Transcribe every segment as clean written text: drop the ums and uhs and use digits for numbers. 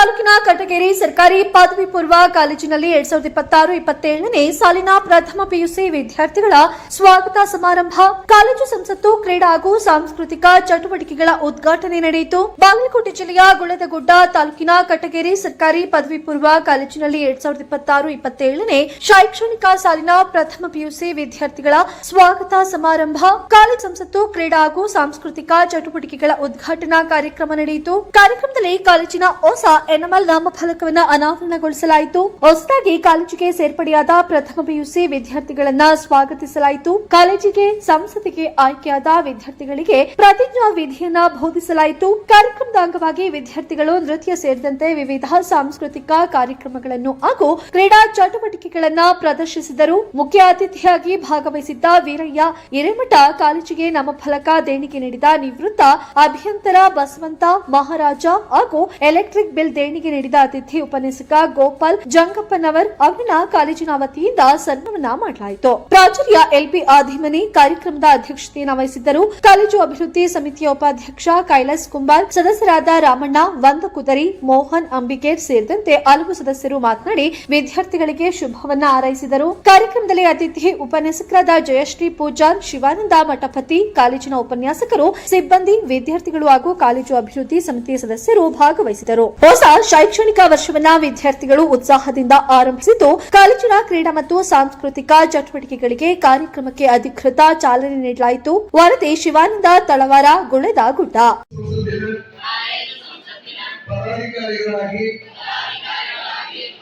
ತಾಲೂಕಿನ ಕಟಗೇರಿ ಸರ್ಕಾರಿ ಪದವಿ ಪೂರ್ವ ಕಾಲೇಜಿನಲ್ಲಿ 2026-27ನೇ ಸಾಲಿನ ಪ್ರಥಮ ಪಿಯುಸಿ ವಿದ್ಯಾರ್ಥಿಗಳ ಸ್ವಾಗತ ಸಮಾರಂಭ, ಕಾಲೇಜು ಸಂಸತ್ತು, ಕ್ರೀಡಾ ಹಾಗೂ ಸಾಂಸ್ಕೃತಿಕ ಚಟುವಟಿಕೆಗಳ ಉದ್ಘಾಟನೆ ನಡೆಯಿತು. ಬಾಗಲಕೋಟೆ ಜಿಲ್ಲೆಯ ಗುಳದಗುಡ್ಡ ತಾಲೂಕಿನ ಕಟಗೇರಿ ಸರ್ಕಾರಿ ಪದವಿ ಪೂರ್ವ ಕಾಲೇಜಿನಲ್ಲಿ 2026-27ನೇ ಶೈಕ್ಷಣಿಕ ಸಾಲಿನ ಪ್ರಥಮ ಪಿಯುಸಿ ವಿದ್ಯಾರ್ಥಿಗಳ ಸ್ವಾಗತ ಸಮಾರಂಭ, ಕಾಲೇಜು ಸಂಸತ್ತು, ಕ್ರೀಡಾ ಹಾಗೂ ಸಾಂಸ್ಕೃತಿಕ ಚಟುವಟಿಕೆಗಳ ಉದ್ಘಾಟನಾ ಕಾರ್ಯಕ್ರಮ ನಡೆಯಿತು. ಕಾರ್ಯಕ್ರಮದಲ್ಲಿ ಕಾಲೇಜಿನ ಹೊಸ ಎನ್ಎಂಎಲ್ ನಾಮಫಲಕವನ್ನು ಅನಾವರಣಗೊಳಿಸಲಾಯಿತು. ಹೊಸದಾಗಿ ಕಾಲೇಜಿಗೆ ಸೇರ್ಪಡೆಯಾದ ಪ್ರಥಮ ಪಿಯುಸಿ ವಿದ್ಯಾರ್ಥಿಗಳನ್ನ ಸ್ವಾಗತಿಸಲಾಯಿತು. ಕಾಲೇಜಿಗೆ ಸಂಸತ್ತಿಗೆ ಆಯ್ಕೆಯಾದ ವಿದ್ಯಾರ್ಥಿಗಳಿಗೆ ಪ್ರತಿಜ್ಞಾ ವಿಧಿಯನ್ನ ಬೋಧಿಸಲಾಯಿತು. ಕಾರ್ಯಕ್ರಮದ ಅಂಗವಾಗಿ ವಿದ್ಯಾರ್ಥಿಗಳು ನೃತ್ಯ ಸೇರಿದಂತೆ ವಿವಿಧ ಸಾಂಸ್ಕೃತಿಕ ಕಾರ್ಯಕ್ರಮಗಳನ್ನು ಹಾಗೂ ಕ್ರೀಡಾ ಚಟುವಟಿಕೆಗಳನ್ನ ಪ್ರದರ್ಶಿಸಿದರು. ಮುಖ್ಯ ಅತಿಥಿಯಾಗಿ ಭಾಗವಹಿಸಿದ್ದ ವೀರಯ್ಯ ಹಿರೇಮಠ ಕಾಲೇಜಿಗೆ ನಾಮಫಲಕ ದೇಣಿಗೆ ನೀಡಿದ ನಿವೃತ್ತ ಅಭಿಯಂತರ ಬಸವಂತ ಮಹಾರಾಜ ಹಾಗೂ ಎಲೆಕ್ಟ್ರಿಕ್ ಬಿಲ್ ದೇಣಿಗೆ ನೀಡಿದ ಅತಿಥಿ ಉಪನ್ಯಾಸಕ ಗೋಪಾಲ್ ಜಂಗಪ್ಪನವರ್ ಅವರನ್ನ ಕಾಲೇಜಿನ ವತಿಯಿಂದ ಸನ್ಮಾನ ಮಾಡಲಾಯಿತು. ಪ್ರಾಚಾರ್ಯ ಎಲ್ಬಿ ಆದಿಮನಿ ಕಾರ್ಯಕ್ರಮದ ಅಧ್ಯಕ್ಷತೆಯನ್ನು ವಹಿಸಿದ್ದರು. ಕಾಲೇಜು ಅಭಿವೃದ್ಧಿ ಸಮಿತಿಯ ಉಪಾಧ್ಯಕ್ಷ ಕೈಲಾಸ್ ಕುಂಬಾರ್, ಸದಸ್ಯರಾದ ರಾಮಣ್ಣ, ವಂದಕುದರಿ, ಮೋಹನ್ ಅಂಬಿಗೇರ್ ಸೇರಿದಂತೆ ಹಲವು ಸದಸ್ಯರು ಮಾತನಾಡಿ ವಿದ್ಯಾರ್ಥಿಗಳಿಗೆ ಶುಭವನ್ನ ಹಾರೈಸಿದರು. ಕಾರ್ಯಕ್ರಮದಲ್ಲಿ ಅತಿಥಿ ಉಪನ್ಯಾಸಕರಾದ ಜಯಶ್ರೀ ಪೂಜಾರ್, ಶಿವಾನಂದ ಮಠಪತಿ, ಕಾಲೇಜಿನ ಉಪನ್ಯಾಸಕರು, ಸಿಬ್ಬಂದಿ, ವಿದ್ಯಾರ್ಥಿಗಳು ಹಾಗೂ ಕಾಲೇಜು ಅಭಿವೃದ್ಧಿ ಸಮಿತಿಯ ಸದಸ್ಯರು ಭಾಗವಹಿಸಿದರು. ಹೊಸ ಶೈಕ್ಷಣಿಕ ವರ್ಷವನ್ನ ವಿದ್ಯಾರ್ಥಿಗಳು ಉತ್ಸಾಹದಿಂದ ಆರಂಭಿಸಿದ್ದು, ಕಾಲೇಜಿನ ಕ್ರೀಡಾ ಮತ್ತು ಸಾಂಸ್ಕೃತಿಕ ಚಟುವಟಿಕೆಗಳಿಗೆ ಕಾರ್ಯಕ್ರಮಕ್ಕೆ ಅಧಿಕೃತ ಚಾಲನೆ ನೀಡಲಾಯಿತು. ವರದಿ ಶಿವಾನಂದ ತಳವಾರ, ಗುಳದಗುಡ್ಡ.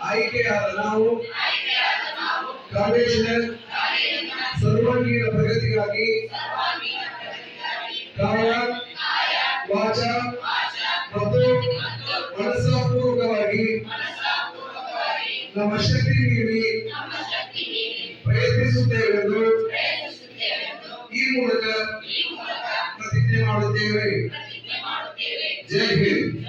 ಆಯ್ಕೆಯಾದ ನಾವು ಕಾಲೇಜಿನ ಸರ್ವಾಂಗೀಣ ಪ್ರಗತಿಗಾಗಿ ಕಾಯ, ವಾಚಾ ಮತ್ತು ಮನಸ್ಪೂರ್ವಕವಾಗಿ ನಮ್ಮ ಶಕ್ತಿ ಮೀರಿ ಪ್ರಯತ್ನಿಸುತ್ತೇವೆಂದು ಈ ಮೂಲಕ ಪ್ರತಿಜ್ಞೆ ಮಾಡುತ್ತೇವೆ. ಜೈ ಹಿಂದ್.